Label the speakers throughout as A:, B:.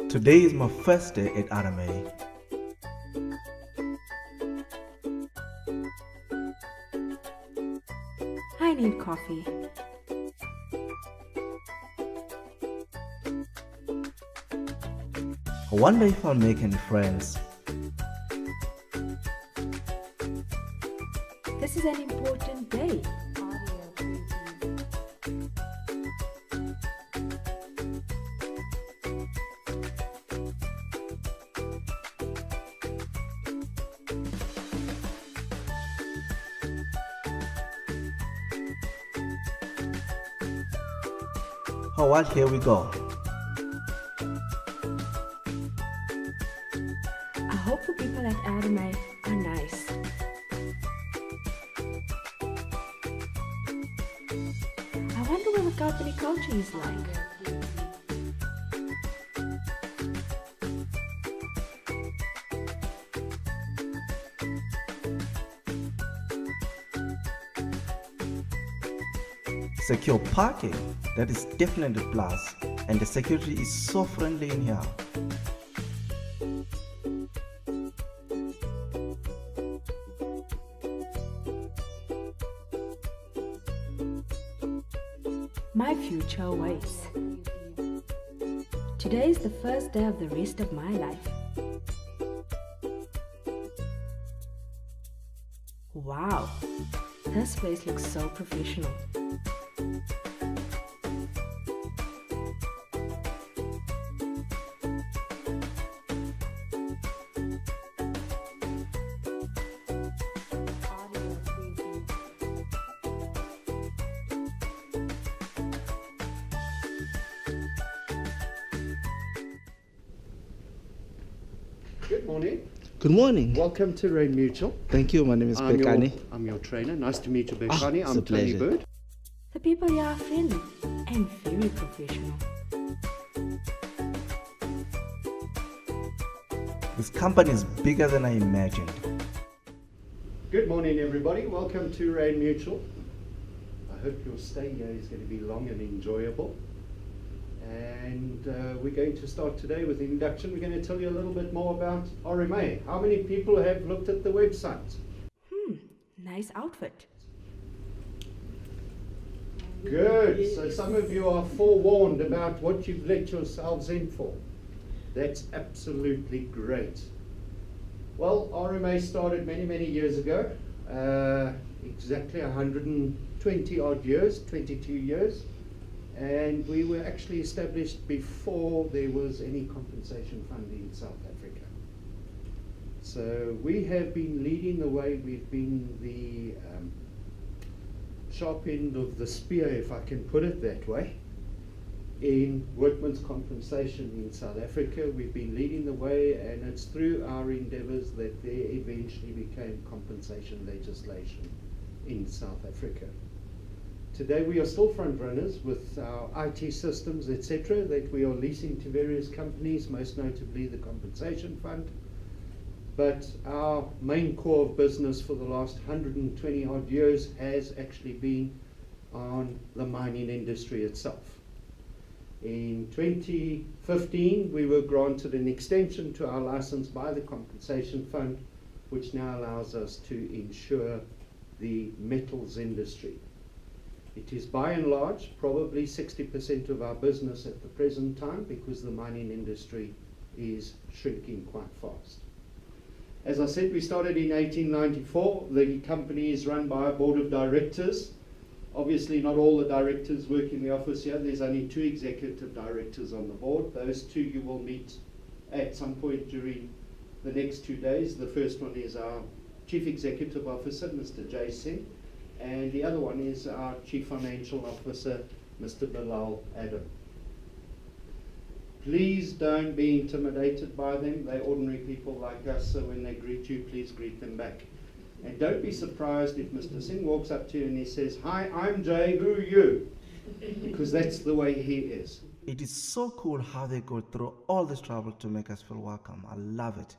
A: Today is my first day at Rma.
B: I need coffee.
A: I wonder if I'll make any friends.
B: This is an important day.
A: Oh, well, here we go.
B: I hope the people at Rma are nice. I wonder what the company culture is like.
A: Secure parking, that is definitely a plus, and the security is so friendly in here.
B: My future awaits. Today is the first day of the rest of my life. Wow, this place looks so professional.
C: Good morning.
A: Good morning.
C: Welcome to Rain Mutual.
A: Thank you, my name is Bekani.
C: I'm your trainer. Nice to meet you, Bekani.
A: it's a
C: I'm Tony
A: pleasure.
C: Bird.
B: The people here are friendly and very professional.
A: This company is bigger than I imagined.
C: Good morning, everybody. Welcome to Rain Mutual. I hope your stay here is going to be long and enjoyable. And we're going to start today with the introduction. We're going to tell you a little bit more about Rma. How many people have looked at the website?
B: Nice outfit.
C: Good. So some of you are forewarned about what you've let yourselves in for. That's absolutely great. Well, Rma started many, many years ago. Exactly 120 odd years, 22 years. And we were actually established before there was any compensation fund in South Africa. So we have been leading the way. We've been the sharp end of the spear, if I can put it that way, in workmen's compensation in South Africa. We've been leading the way, and it's through our endeavors that there eventually became compensation legislation in South Africa. Today we are still front runners with our IT systems, etc., that we are leasing to various companies, most notably the Compensation Fund. But our main core of business for the last 120 odd years has actually been on the mining industry itself. In 2015 we were granted an extension to our license by the Compensation Fund, which now allows us to insure the metals industry. It is by and large probably 60% of our business at the present time, because the mining industry is shrinking quite fast. As I said, we started in 1894. The company is run by a board of directors. Obviously not all the directors work in the office here. There's only 2 executive directors on the board. Those 2 you will meet at some point during the next 2 days. The first one is our Chief Executive Officer, Mr. Jay Singh. And the other one is our Chief Financial Officer, Mr. Bilal Adam. Please don't be intimidated by them. They're ordinary people like us, so when they greet you, please greet them back. And don't be surprised if Mr. Singh walks up to you and he says, "Hi, I'm Jay, who are you?" Because that's the way he is.
A: It is so cool how they go through all this trouble to make us feel welcome. I love it.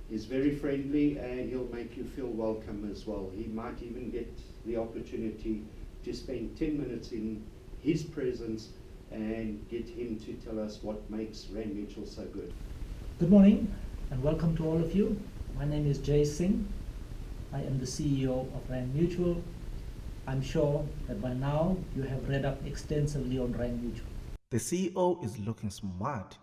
C: He's very friendly, and he'll make you feel welcome as well. He might even get the opportunity to spend 10 minutes in his presence and get him to tell us what makes Rand Mutual so good.
D: Good morning and welcome to all of you. My name is Jay Singh. I am the CEO of Rand Mutual. I'm sure that by now you have read up extensively on Rand Mutual.
A: The CEO is looking smart.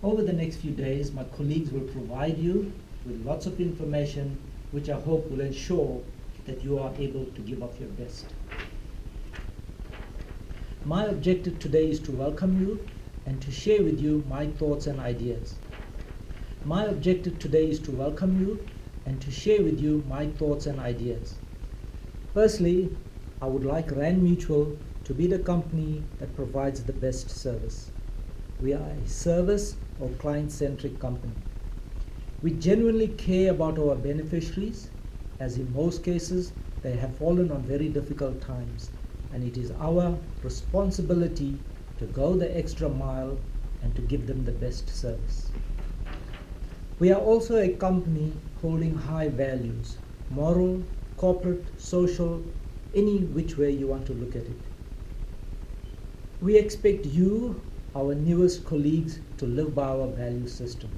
D: Over the next few days, my colleagues will provide you with lots of information which I hope will ensure that you are able to give up your best. My objective today is to welcome you and to share with you my thoughts and ideas. My objective today is to welcome you and to share with you my thoughts and ideas. Firstly, I would like Rand Mutual to be the company that provides the best service. We are a service or client-centric company. We genuinely care about our beneficiaries, as in most cases they have fallen on very difficult times, and it is our responsibility to go the extra mile and to give them the best service. We are also a company holding high values, moral, corporate, social, any which way you want to look at it. We expect you, our newest colleagues, to live by our value system.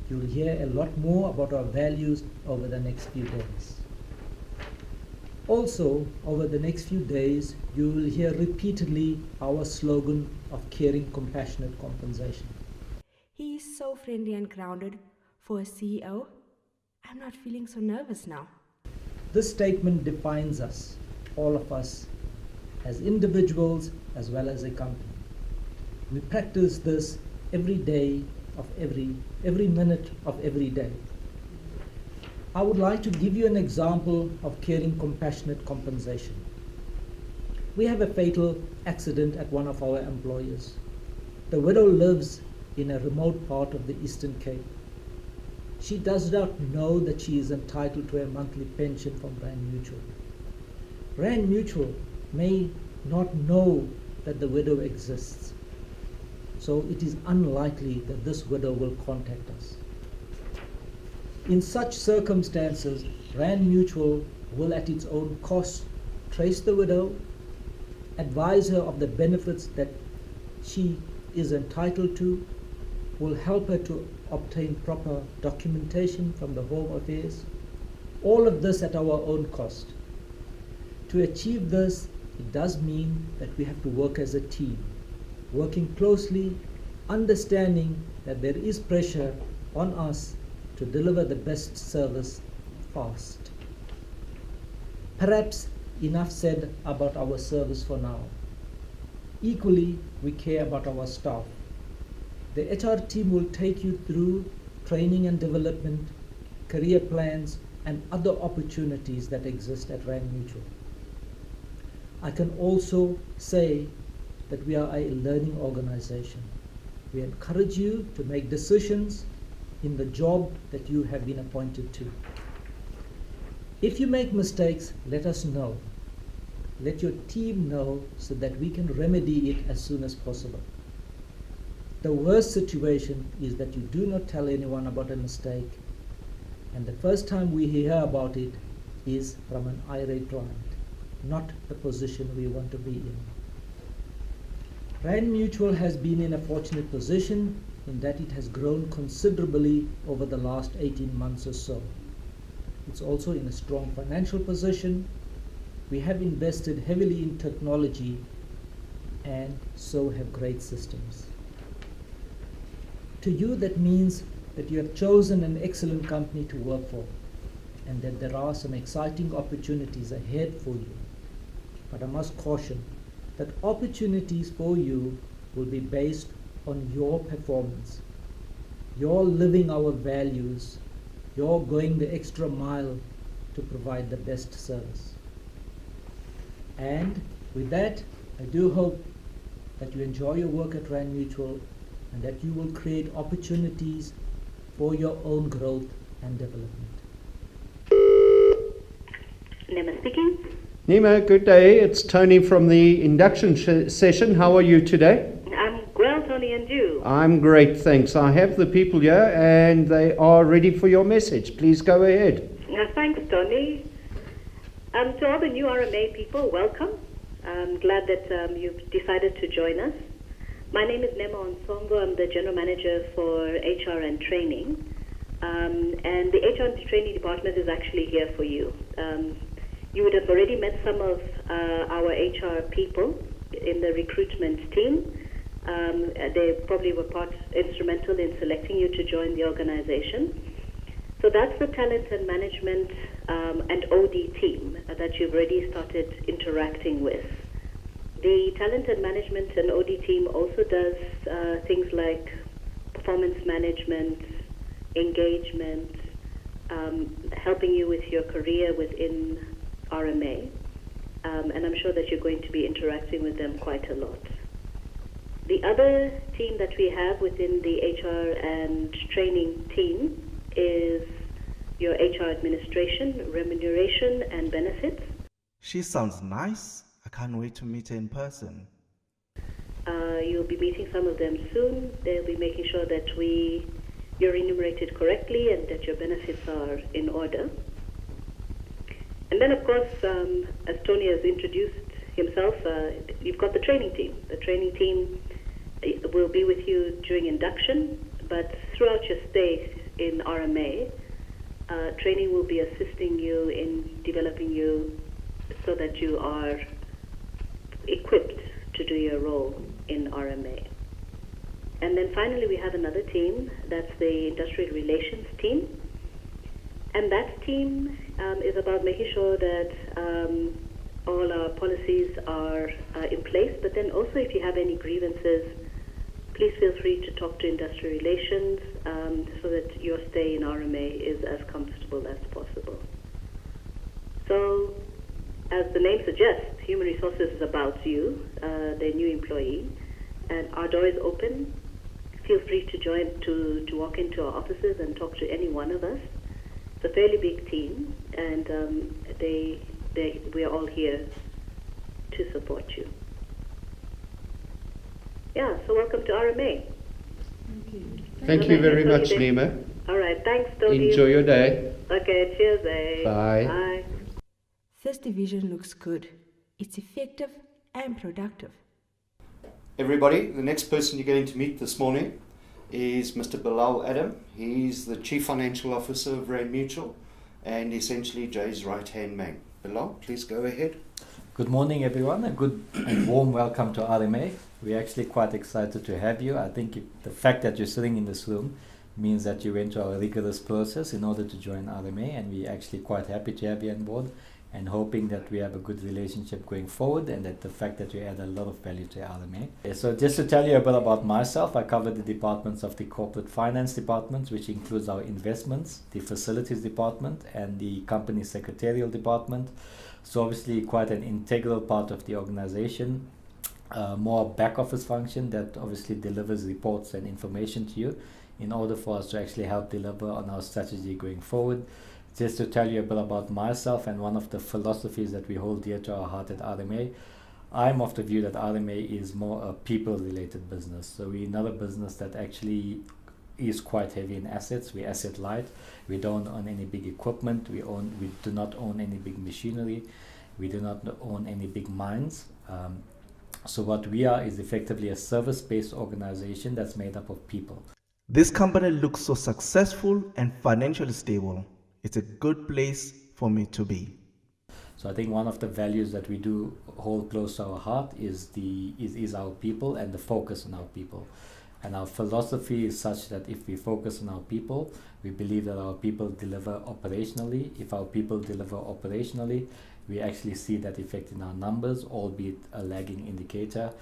D: You'll hear a lot more about our values over the next few days. Also, over the next few days, you will hear repeatedly our slogan of caring, compassionate compensation.
E: He is so friendly and grounded for a CEO. I'm not feeling so nervous now.
D: This statement defines us, all of us, as individuals as well as a company. We practice this every day of every minute of every day. I would like to give you an example of caring, compassionate compensation. We have a fatal accident at one of our employers. The widow lives in a remote part of the Eastern Cape. She does not know that she is entitled to a monthly pension from Rand Mutual. Rand Mutual may not know that the widow exists, so it is unlikely that this widow will contact us. In such circumstances, Rand Mutual will at its own cost trace the widow, advise her of the benefits that she is entitled to, will help her to obtain proper documentation from the Home Affairs, all of this at our own cost. To achieve this, it does mean that we have to work as a team, working closely, understanding that there is pressure on us to deliver the best service fast. Perhaps enough said about our service for now. Equally, we care about our staff. The HR team will take you through training and development, career plans, and other opportunities that exist at Rand Mutual. I can also say that we are a learning organization. We encourage you to make decisions in the job that you have been appointed to. If you make mistakes, let us know. Let your team know so that we can remedy it as soon as possible. The worst situation is that you do not tell anyone about a mistake, and the first time we hear about it is from an irate client, not the position we want to be in. Rand Mutual has been in a fortunate position in that it has grown considerably over the last 18 months or so. It's also in a strong financial position. We have invested heavily in technology and so have great systems. To you, that means that you have chosen an excellent company to work for and that there are some exciting opportunities ahead for you. But I must caution that opportunities for you will be based on your performance, your living our values, your going the extra mile to provide the best service. And with that, I do hope that you enjoy your work at Rand Mutual and that you will create opportunities for your own growth and development.
F: Nima speaking.
C: Nima, good day. It's Tony from the induction session. How are you today?
F: I'm well, Tony, and you?
C: I'm great, thanks. I have the people here and they are ready for your message. Please go ahead.
F: Thanks, Tony. To all the new RMA people, welcome. I'm glad that you've decided to join us. My name is Rma Changes. I'm the General Manager for HR and Training. And the HR and Training Department is actually here for you. You would have already met some of our HR people in the recruitment team. They probably were instrumental in selecting you to join the organization. So that's the talent and management and OD team that you've already started interacting with. The talent and management and OD team also does things like performance management, engagement, helping you with your career within RMA. And I'm sure that you're going to be interacting with them quite a lot. The other team that we have within the HR and training team is your HR administration, remuneration, and benefits.
A: She sounds nice. I can't wait to meet her in person.
F: You'll be meeting some of them soon. They'll be making sure that you're remunerated correctly and that your benefits are in order. And then, of course, as Tony has introduced himself, you've got the training team. The training team will be with you during induction, but throughout your stay in RMA, training will be assisting you in developing you so that you are equipped to do your role in RMA. And then finally, we have another team, that's the Industrial Relations team. And that team is about making sure that all our policies are in place, but then also if you have any grievances, please feel free to talk to Industrial Relations so that your stay in RMA is as comfortable as possible. So, as the name suggests, Human Resources is about you, the new employee, and our door is open. Feel free to join, to walk into our offices and talk to any one of us. It's a fairly big team, and we are all here to support you. Yeah, so welcome to RMA.
C: Thank you very much, Rma.
F: All right, thanks, Tony.
C: Enjoy your day.
F: Okay, cheers, eh?
C: Bye.
F: Bye.
E: This division looks good. It's effective and productive.
G: Everybody, the next person you're going to meet this morning is Mr. Bilal Adam. He's the Chief Financial Officer of Rand Mutual and essentially Jay's right-hand man. Bilal, please go ahead.
H: Good morning, everyone. A good and warm welcome to RMA. We're actually quite excited to have you. I think the fact that you're sitting in this room means that you went through a rigorous process in order to join RMA, and we're actually quite happy to have you on board and hoping that we have a good relationship going forward and that the fact that you add a lot of value to RMA. So just to tell you a bit about myself, I cover the departments of the corporate finance department, which includes our investments, the facilities department, and the company secretarial department. So obviously quite an integral part of the organization, more back office function that obviously delivers reports and information to you in order for us to actually help deliver on our strategy going forward. Just to tell you a bit about myself and one of the philosophies that we hold dear to our heart at RMA, I'm of the view that RMA is more a people-related business. So we're not a business that actually is quite heavy in assets. We're asset light. We don't own any big equipment. We do not own any big machinery. We do not own any big mines. So what we are is effectively a service-based organization that's made up of people.
A: This company looks so successful and financially stable. It's a good place for me to be.
H: So I think one of the values that we do hold close to our heart is our people and the focus on our people. And our philosophy is such that if we focus on our people, we believe that our people deliver operationally. If our people deliver operationally, we actually see that effect in our numbers, albeit a lagging indicator.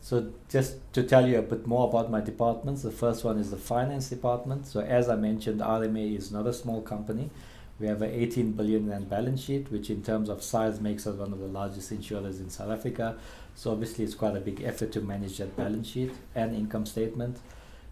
H: So just to tell you a bit more about my departments, the first one is the finance department. So as I mentioned, RMA is not a small company. We have an 18 billion rand balance sheet, which in terms of size makes us one of the largest insurers in South Africa. So obviously it's quite a big effort to manage that balance sheet and income statement.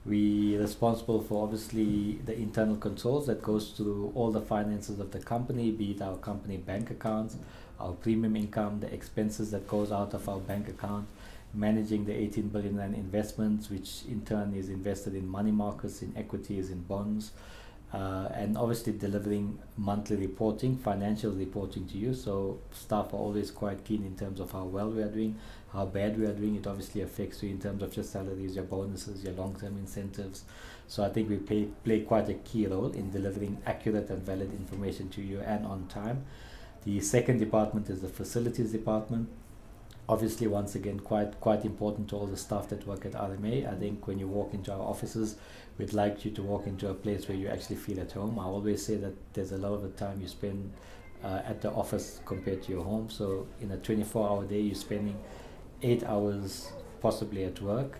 H: We're responsible for obviously the internal controls that goes through all the finances of the company, be it our company bank accounts, our premium income, the expenses that goes out of our bank account, managing the 18 billion rand investments, which in turn is invested in money markets, in equities, in bonds, and obviously delivering monthly reporting, financial reporting to you. So staff are always quite keen in terms of how well we are doing, how bad we are doing. It obviously affects you in terms of your salaries, your bonuses, your long-term incentives. So I think we play quite a key role in delivering accurate and valid information to you and on time. The second department is the facilities department. Obviously, once again, quite important to all the staff that work at RMA. I think when you walk into our offices, we'd like you to walk into a place where you actually feel at home. I always say that there's a lot of the time you spend at the office compared to your home. So in a 24-hour day, you're spending 8 hours possibly at work,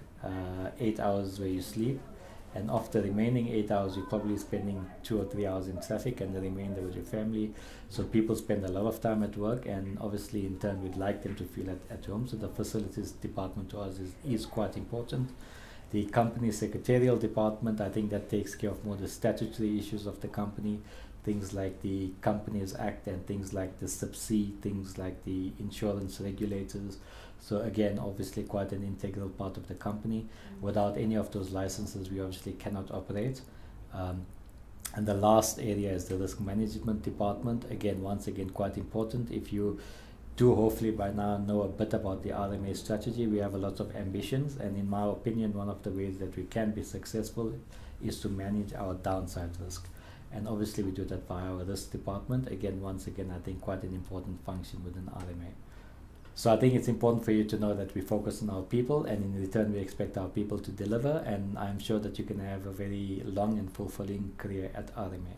H: 8 hours where you sleep, and of the remaining 8 hours, you're probably spending 2 or 3 hours in traffic and the remainder with your family. So people spend a lot of time at work, and obviously in turn we'd like them to feel at home. So the facilities department to us is quite important. The company secretarial department, I think that takes care of more the statutory issues of the company, things like the Companies Act and things like the SIP-C, things like the insurance regulators. So again, obviously quite an integral part of the company. Without any of those licenses, we obviously cannot operate. And the last area is the risk management department. Again, once again, quite important. If you do hopefully by now know a bit about the RMA strategy, we have a lot of ambitions, and in my opinion, one of the ways that we can be successful is to manage our downside risk. And obviously we do that via our risk department. Again, once again, I think quite an important function within RMA. So I think it's important for you to know that we focus on our people, and in return we expect our people to deliver, and I'm sure that you can have a very long and fulfilling career at RMA.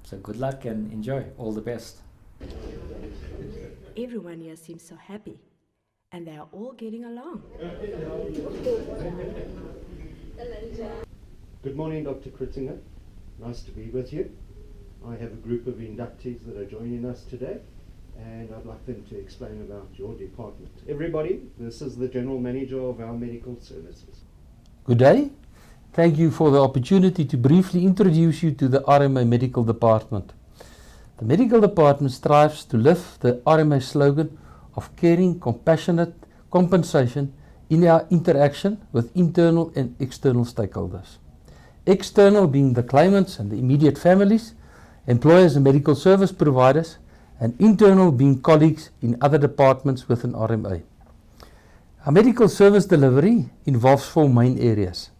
H: So good luck and enjoy. All the best.
E: Everyone here seems so happy, and they are all getting along.
C: Good morning, Dr. Kritzinger. Nice to be with you. I have a group of inductees that are joining us today, and I'd like them to explain about your department. Everybody, this is the General Manager of our Medical Services.
I: Good day. Thank you for the opportunity to briefly introduce you to the RMA Medical Department. The Medical Department strives to live the RMA slogan of caring, compassionate compensation in our interaction with internal and external stakeholders. External being the claimants and the immediate families, employers and medical service providers, and internal being colleagues in other departments within RMA. Our medical service delivery involves 4 main areas: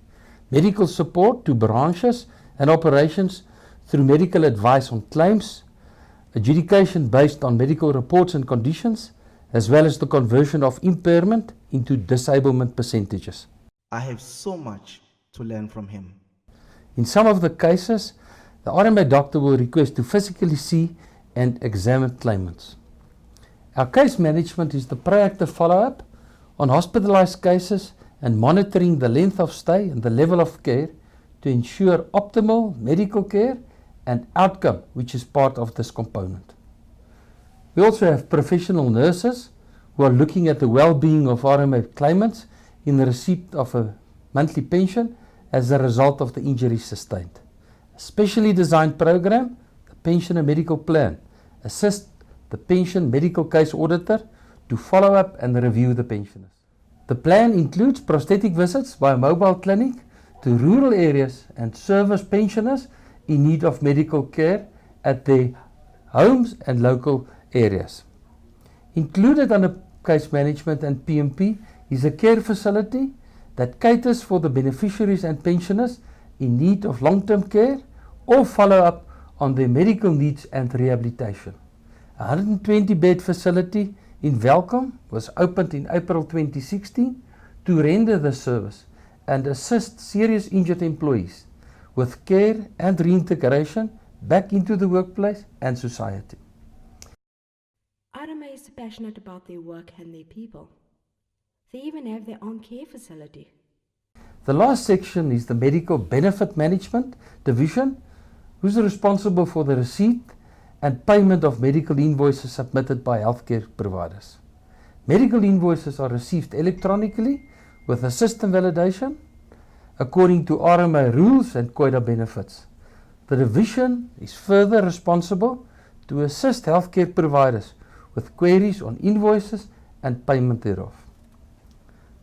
I: medical support to branches and operations through medical advice on claims, adjudication based on medical reports and conditions, as well as the conversion of impairment into disablement percentages.
A: I have so much to learn from him.
I: In some of the cases, the RMA doctor will request to physically see and examine claimants. Our case management is the proactive follow-up on hospitalized cases and monitoring the length of stay and the level of care to ensure optimal medical care and outcome, which is part of this component. We also have professional nurses who are looking at the well-being of RMA claimants in the receipt of a monthly pension as a result of the injuries sustained. A specially designed program, the Pensioner Medical Plan, assists the pension medical case auditor to follow up and review the pensioners. The plan includes prosthetic visits by a mobile clinic to rural areas and service pensioners in need of medical care at their homes and local areas. Included under case management and PMP is a care facility that caters for the beneficiaries and pensioners in need of long-term care or follow-up on their medical needs and rehabilitation. A 120-bed facility in Welkom was opened in April 2016 to render the service and assist serious injured employees with care and reintegration back into the workplace and society.
E: RMA is passionate about their work and their people. They even have their own care facility.
I: The last section is the Medical Benefit Management Division, who's responsible for the receipt and payment of medical invoices submitted by healthcare providers. Medical invoices are received electronically with a system validation according to RMA rules and quota benefits. The division is further responsible to assist healthcare providers with queries on invoices and payment thereof.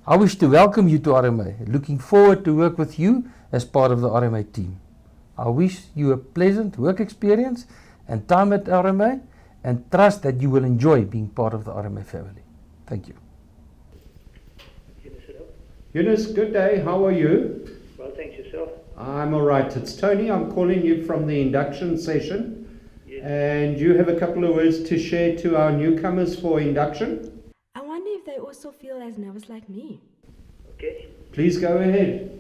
I: I wish to welcome you to RMA, looking forward to work with you as part of the RMA team. I wish you a pleasant work experience and time at RMA, and trust that you will enjoy being part of the RMA family. Thank you.
C: Eunice, good day. How are you?
J: Well, thanks yourself.
C: I'm all right. It's Tony. I'm calling you from the induction session.
J: Yes.
C: And you have a couple of words to share to our newcomers for induction?
E: I wonder if they also feel as nervous like me.
J: Okay.
C: Please go ahead.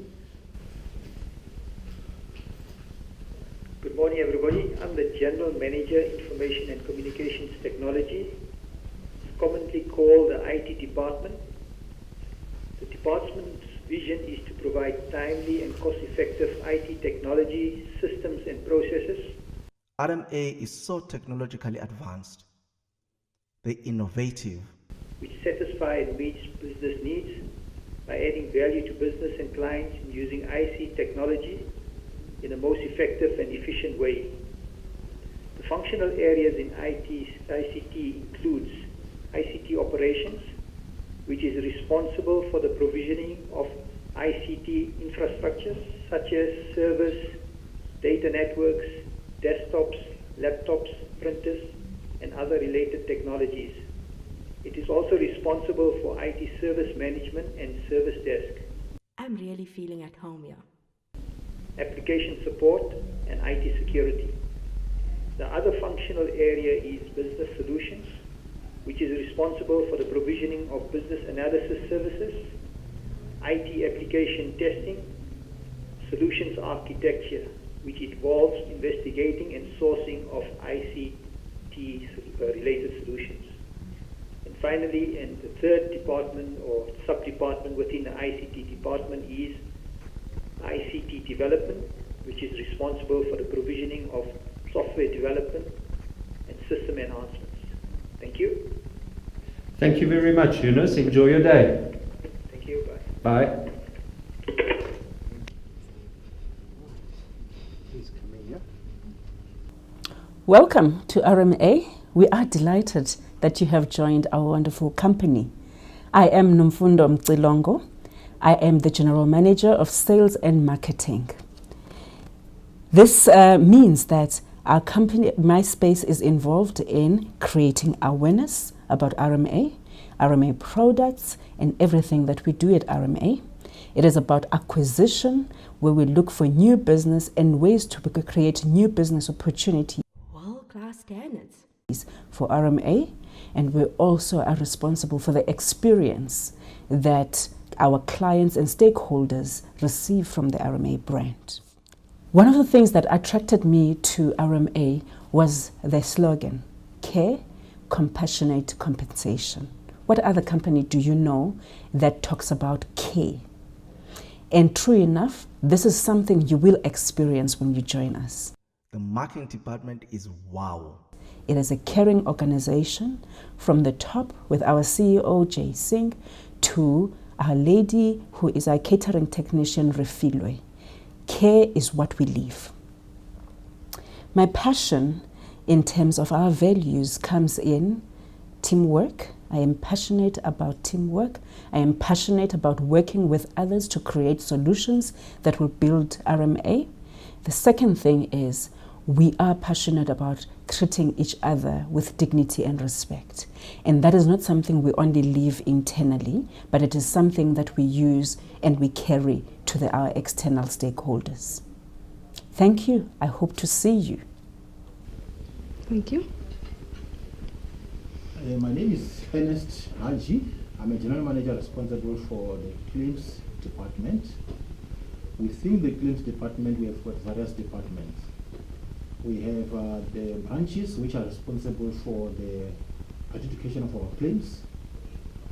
J: Good morning, everybody. I'm the General Manager, Information and Communications Technology. It's commonly called the IT department. The department's vision is to provide timely and cost-effective IT technology, systems and processes.
A: RMA is so technologically advanced. They're innovative.
J: Which satisfy and meets business needs by adding value to business and clients in using IC technology in the most effective and efficient way. The functional areas in ICT includes ICT operations, which is responsible for the provisioning of ICT infrastructures such as servers, data networks, desktops, laptops, printers, and other related technologies. It is also responsible for IT service management and service desk,
E: I'm really feeling at home here.
J: application support, and IT security. The other functional area is business solutions, which is responsible for the provisioning of business analysis services, IT application testing, solutions architecture, which involves investigating and sourcing of ICT related solutions. And finally, and the third department or sub-department within the ICT department is ICT development, which is responsible for the provisioning of software development and system enhancements. Thank you.
C: Thank you very much, Eunice. Enjoy your day.
J: Thank you. Bye.
C: Bye.
B: Welcome to RMA. We are delighted that you have joined our wonderful company. I am Nomfundo Mcilongo. I am the General Manager of Sales and Marketing. This means that our company, MySpace, is involved in creating awareness about RMA, RMA products, and everything that we do at RMA. It is about acquisition, where we look for new business and ways to create new business opportunities
E: World-class standards.
B: for RMA, and we also are responsible for the experience that our clients and stakeholders receive from the RMA brand. One of the things that attracted me to RMA was their slogan, Care, Compassionate Compensation. What other company do you know that talks about care? And true enough, this is something you will experience when you join us.
A: The marketing department is wow.
B: It is a caring organization from the top with our CEO, Jay Singh, to our lady who is our catering technician, Refilwe. Care is what we live. My passion in terms of our values comes in teamwork. I am passionate about teamwork. I am passionate about working with others to create solutions that will build RMA. The second thing is we are passionate about treating each other with dignity and respect. And that is not something we only live internally, but it is something that we use and we carry to our external stakeholders. Thank you. I hope to see you.
E: Thank you.
K: My name is Ernest Haji. I'm a general manager responsible for the claims department. Within the claims department, we have got various departments. We have the branches which are responsible for the adjudication of our claims.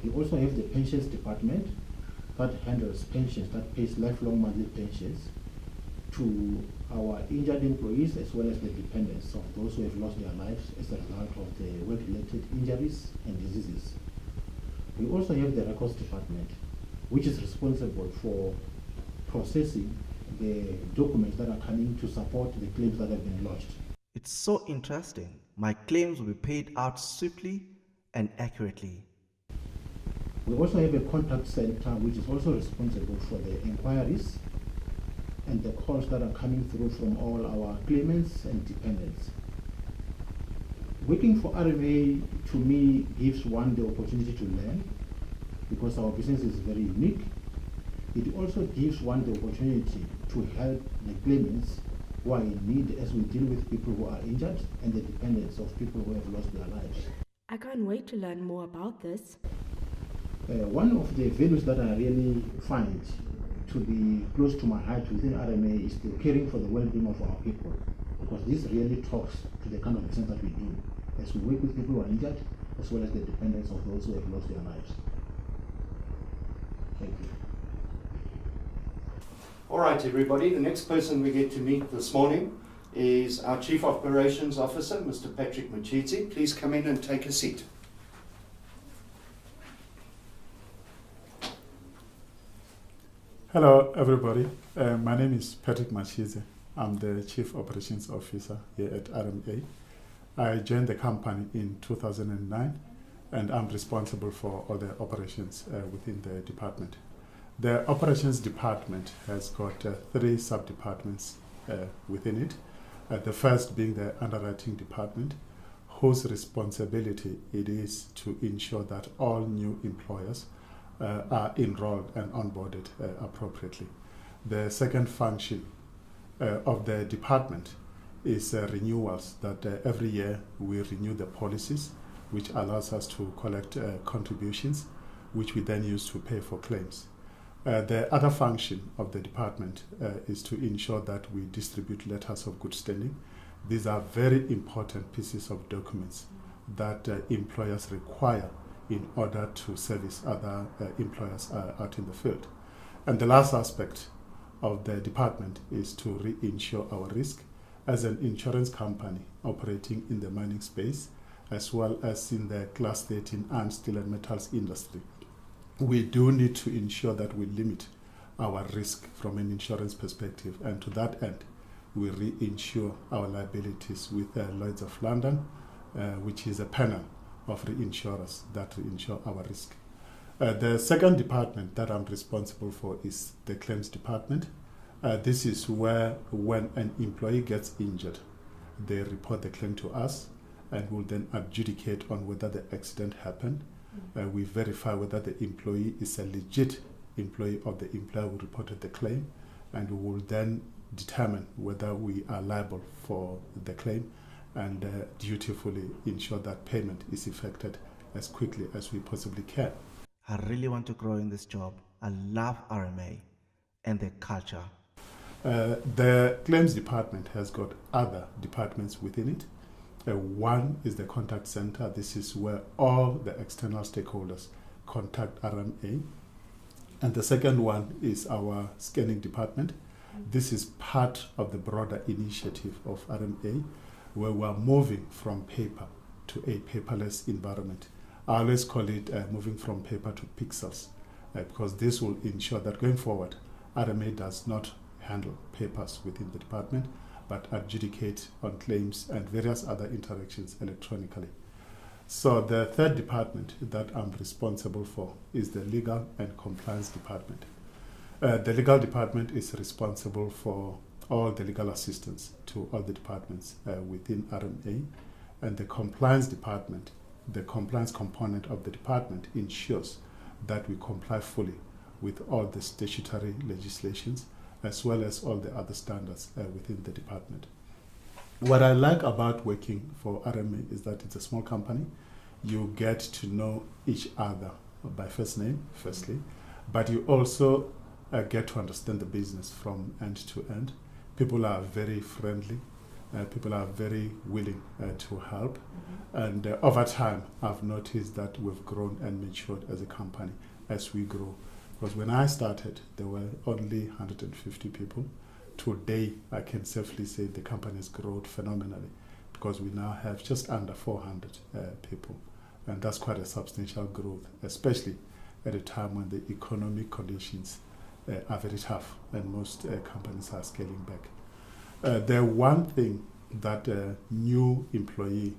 K: We also have the pensions department that handles pensions, that pays lifelong monthly pensions to our injured employees as well as the dependents of those who have lost their lives as a result of the work-related injuries and diseases. We also have the records department, which is responsible for processing the documents that are coming to support the claims that have been lodged.
A: It's so interesting. My claims will be paid out swiftly and accurately.
K: We also have a contact center which is also responsible for the inquiries and the calls that are coming through from all our claimants and dependents. Working for RMA, to me, gives one the opportunity to learn, because our business is very unique. It also gives one the opportunity to help the claimants who are in need, as we deal with people who are injured and the dependents of people who have lost their lives.
E: I can't wait to learn more about this.
K: One of the values that I really find to be close to my heart within RMA is the caring for the well-being of our people, because this really talks to the kind of business that we do as we work with people who are injured, as well as the dependents of those who have lost their lives. Thank you.
G: All right, everybody. The next person we get to meet this morning is our Chief Operations Officer, Mr. Patrick Machiti. Please come in and take a seat.
L: Hello, everybody. My name is Patrick Machiti. I'm the Chief Operations Officer here at RMA. I joined the company in 2009, and I'm responsible for all the operations within the department. The operations department has got 3 sub-departments within it. The first being the underwriting department, whose responsibility it is to ensure that all new employers are enrolled and onboarded appropriately. The second function of the department is renewals, that every year we renew the policies, which allows us to collect contributions, which we then use to pay for claims. The other function of the department is to ensure that we distribute letters of good standing. These are very important pieces of documents that employers require in order to service other employers out in the field. And the last aspect of the department is to reinsure our risk as an insurance company operating in the mining space, as well as in the Class 13 and steel and metals industry. We do need to ensure that we limit our risk from an insurance perspective, and to that end, we reinsure our liabilities with Lloyd's of London, which is a panel of reinsurers that reinsure our risk. The second department that I'm responsible for is the claims department. This is where, when an employee gets injured, they report the claim to us, and we'll then adjudicate on whether the accident happened. We verify whether the employee is a legit employee of the employer who reported the claim, and we will then determine whether we are liable for the claim and dutifully ensure that payment is effected as quickly as we possibly can.
A: I really want to grow in this job. I love RMA and the culture.
L: The claims department has got other departments within it. One is the contact center. This is where all the external stakeholders contact RMA. And the second one is our scanning department. This is part of the broader initiative of RMA, where we're moving from paper to a paperless environment. I always call it moving from paper to pixels, because this will ensure that going forward, RMA does not handle papers within the department, but adjudicate on claims and various other interactions electronically. So the third department that I'm responsible for is the legal and compliance department. The legal department is responsible for all the legal assistance to all the departments within RMA, and the compliance department, the compliance component of the department, ensures that we comply fully with all the statutory legislations as well as all the other standards within the department. What I like about working for RMA is that it's a small company. You get to know each other by first name, firstly, but you also get to understand the business from end to end. People are very friendly. People are very willing to help. And over time, I've noticed that we've grown and matured as a company as we grow. Because when I started, there were only 150 people. Today, I can safely say the company has grown phenomenally, because we now have just under 400 people. And that's quite a substantial growth, especially at a time when the economic conditions are very tough and most companies are scaling back. The one thing that a new employee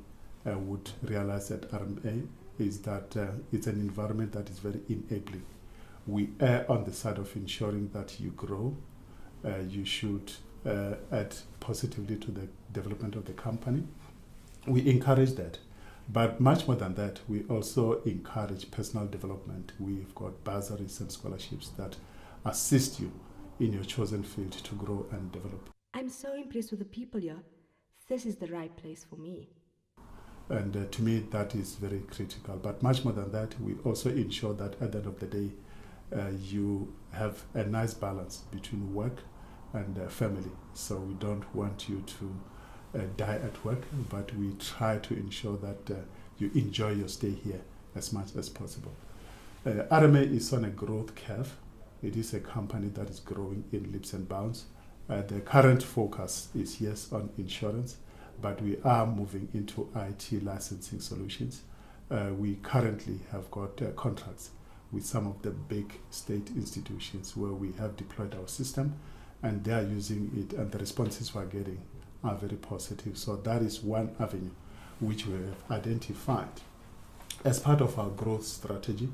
L: would realize at RMA is that it's an environment that is very enabling. We err on the side of ensuring that you grow, you should add positively to the development of the company. We encourage that. But much more than that, we also encourage personal development. We've got bursaries and scholarships that assist you in your chosen field to grow and develop.
E: I'm so impressed with the people here. This is the right place for me.
L: And to me, that is very critical. But much more than that, we also ensure that at the end of the day, you have a nice balance between work and family. So we don't want you to die at work, but we try to ensure that you enjoy your stay here as much as possible. Rma is on a growth curve. It is a company that is growing in leaps and bounds. The current focus is, yes, on insurance, but we are moving into IT licensing solutions. We currently have got contracts with some of the big state institutions where we have deployed our system, and they are using it, and the responses we're getting are very positive. So that is one avenue which we have identified as part of our growth strategy,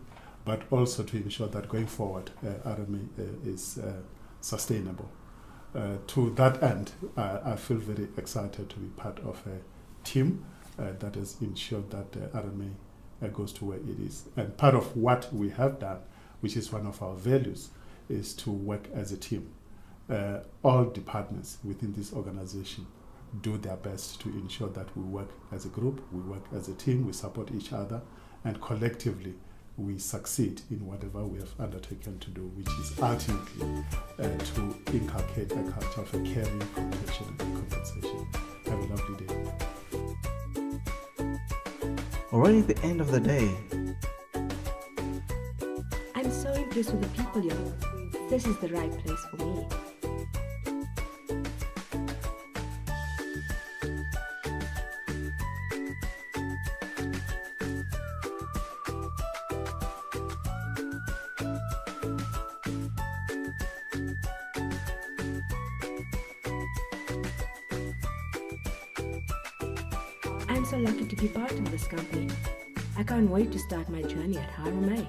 L: but also to ensure that going forward, Rma is sustainable. To that end, I feel very excited to be part of a team that has ensured that Rma goes to where it is. And part of what we have done, which is one of our values, is to work as a team. All departments within this organization do their best to ensure that we work as a group, we work as a team, we support each other, and collectively we succeed in whatever we have undertaken to do, which is ultimately to inculcate a culture of a caring, compassion, and compensation. Have a lovely day.
A: Already at the end of the day,
E: I'm so impressed with the people here. This is the right place for me. I'm so lucky to be part of this company. I can't wait to start my journey at Rma.